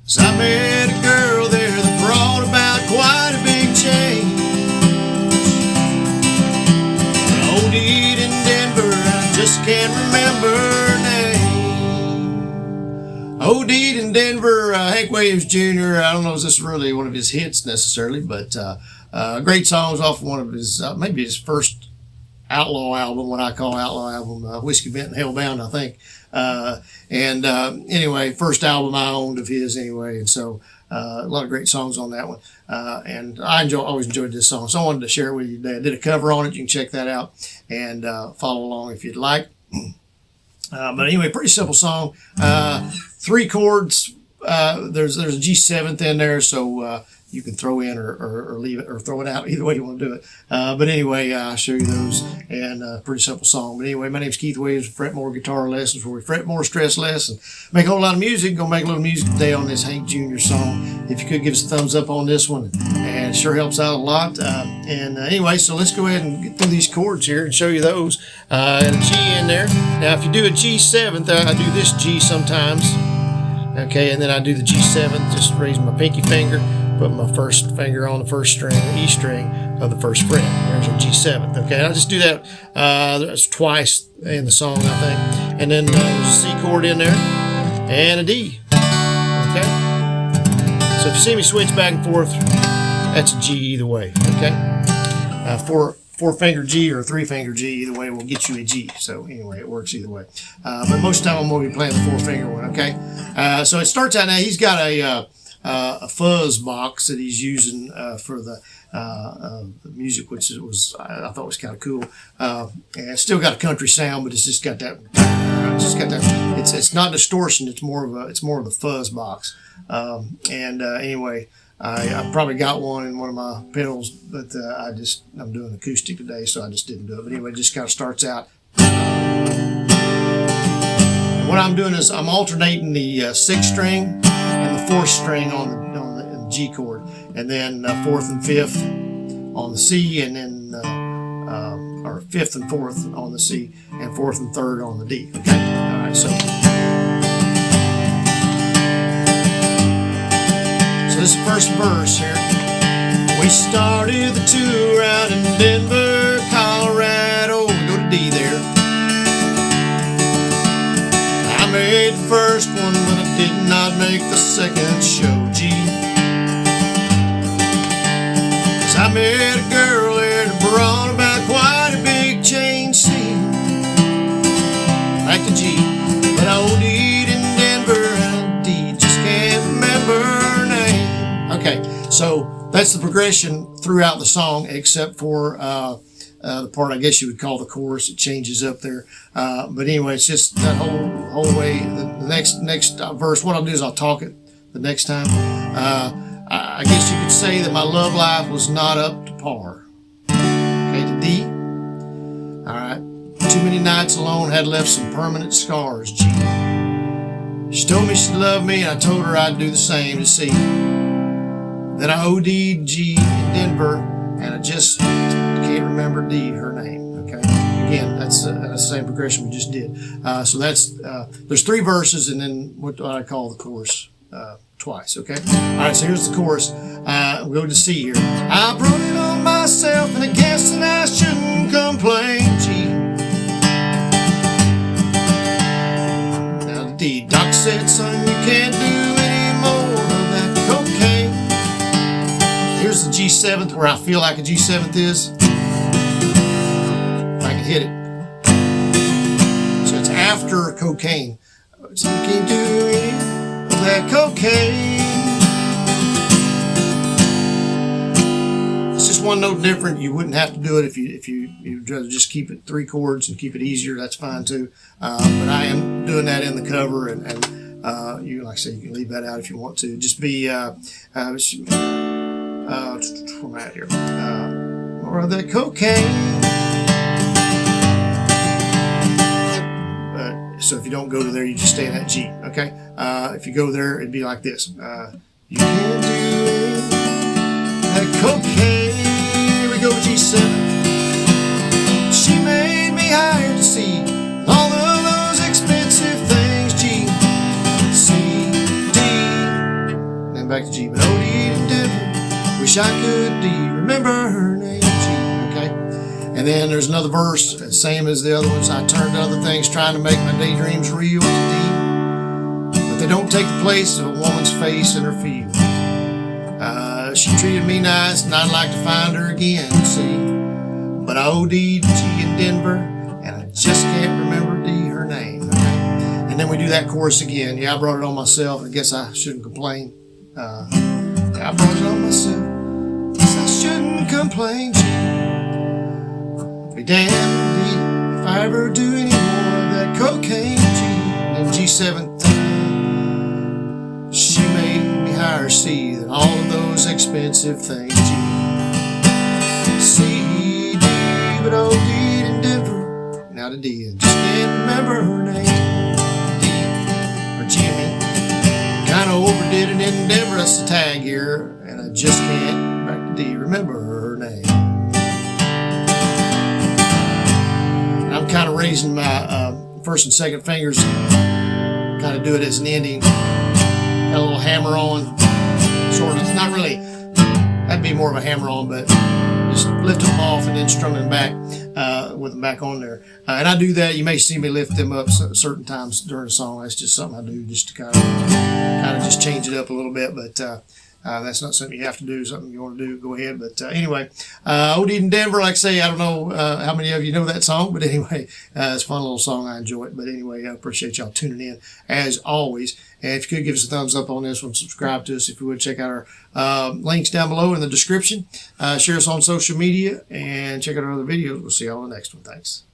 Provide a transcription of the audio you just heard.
'Cause I met a girl there that brought about quite a big change. OD'd in Denver, I just can't remember her name. OD'd in Denver, Hank Williams Jr. I don't know if this is really one of his hits necessarily, but great songs off one of his, maybe his first outlaw album, what I call outlaw album, Whiskey Bent and Hellbound, I think. Anyway, first album I owned of his anyway, and so a lot of great songs on that one. And I always enjoyed this song, so I wanted to share it with you today. I did a cover on it. You can check that out and follow along if you'd like. But anyway, pretty simple song. 3 chords. There's a G7th in there, so you can throw in or leave it or throw it out, either way you want to do it. But anyway, I'll show you those, and pretty simple song. But anyway, my name's Keith Williams, Fret More Guitar Lessons, where we fret more, stress less, and make a whole lot of music. Gonna make a little music today on this Hank Jr. song. If you could give us a thumbs up on this one, and it sure helps out a lot. Anyway, so let's go ahead and get through these chords here and show you those. And a G in there. Now, if you do a G7th, I do this G sometimes. Okay, and then I do the G7th, just raise my pinky finger, put my first finger on the first string, E string of the first fret. There's a G7th. Okay, I'll just do that. That's twice in the song, I think. And then there's a C chord in there and a D. Okay, so if you see me switch back and forth, that's a G either way. Okay, four finger G or 3-finger G, either way will get you a G. So anyway, it works either way. But most of the time I'm going to be playing the 4-finger one. Okay, so it starts out now. He's got a fuzz box that he's using for the music, which I thought was kind of cool. And it's still got a country sound, but it's just got that. It's not distortion. It's more of the fuzz box. Anyway, I probably got one in one of my pedals, but I'm doing acoustic today, so I just didn't do it. But anyway, it just kind of starts out. What I'm doing is I'm alternating the 6th string and the 4th string on the G chord, and then 4th and 5th on the C, and then or 5th and 4th on the C, and 4th and 3rd on the D. Okay, all right. So this first verse here. We started the tour out in Denver, Colorado. We go to D there. I made the first one, but I did not make the second show, G. 'Cause I met a girl there that brought about quite a big change, C. Back to G. But I OD'd in Denver and D, just can't remember her name. Okay, so that's the progression throughout the song, except for the part I guess you would call the chorus. It changes up there, but anyway, it's just that whole way. The next verse. What I'll do is I'll talk it the next time. I guess you could say that my love life was not up to par. Okay, to D. All right. Too many nights alone had left some permanent scars. G. She told me she loved me, and I told her I'd do the same. To C. Then I OD'd G in Denver, and I just can't remember D, her name. Okay, again, that's the same progression we just did. So that's there's 3 verses, and then what I call the chorus twice. Okay, all right. So here's the chorus. We'll go to C here. I brought it on myself, and I guess that I shouldn't complain. G. Now the D. Doc said, son, you can't do any more of that cocaine. Here's the G7th, where I feel like a G7th is. If I can hit it. So it's after cocaine. So you can't do any of that cocaine. It's just one note different. You wouldn't have to do it if you'd rather just keep it 3 chords and keep it easier. That's fine too. But I am doing that in the cover, and you, like I say, you can leave that out if you want to. Just be where am I at here? More of that cocaine. So if you don't go to there, you just stay in that G. Okay. If you go there, it'd be like this. You can't do that cocaine. Here we go, G7. She made me higher to see all of those expensive things. G, C, D. back to G. But OD'd in Denver, wish I could D, remember her name, G. Okay? And then there's another verse, same as the other ones. I turned to other things, trying to make my daydreams real to D. But they don't take the place of a woman's face in her field. She treated me nice, and I'd like to find her again, see. But I OD'd G in Denver, and I just can't remember D, her name. Okay? And then we do that chorus again. Yeah, I brought it on myself. I guess I shouldn't complain. Yeah, I brought it on myself. Guess I shouldn't complain. Be damned D, if I ever do any more of that cocaine G. And G7th time, she made me higher C than all of those expensive things G. C, D, but OD'd in Denver, now to D, and just can't remember her name. D, or G, I mean. Kinda overdid it in Denver, that's the tag here, and I just can't, back to D, remember her name. And I'm kind of raising my first and second fingers, kind of do it as an ending. Got a little hammer on, sort of, not really, that'd be more of a hammer on, but just lift them off and then strum them back with them back on there. And I do that. You may see me lift them up certain times during the song. That's just something I do just to kind of just change it up a little bit. But that's not something you have to do. Something you want to do, go ahead. But anyway, OD'd in Denver, like I say, I don't know how many of you know that song, but anyway, it's a fun little song. I enjoy it. But anyway, I appreciate y'all tuning in as always. And if you could give us a thumbs up on this one, subscribe to us. If you would, check out our links down below in the description. Share us on social media and check out our other videos. We'll see y'all on the next one. Thanks.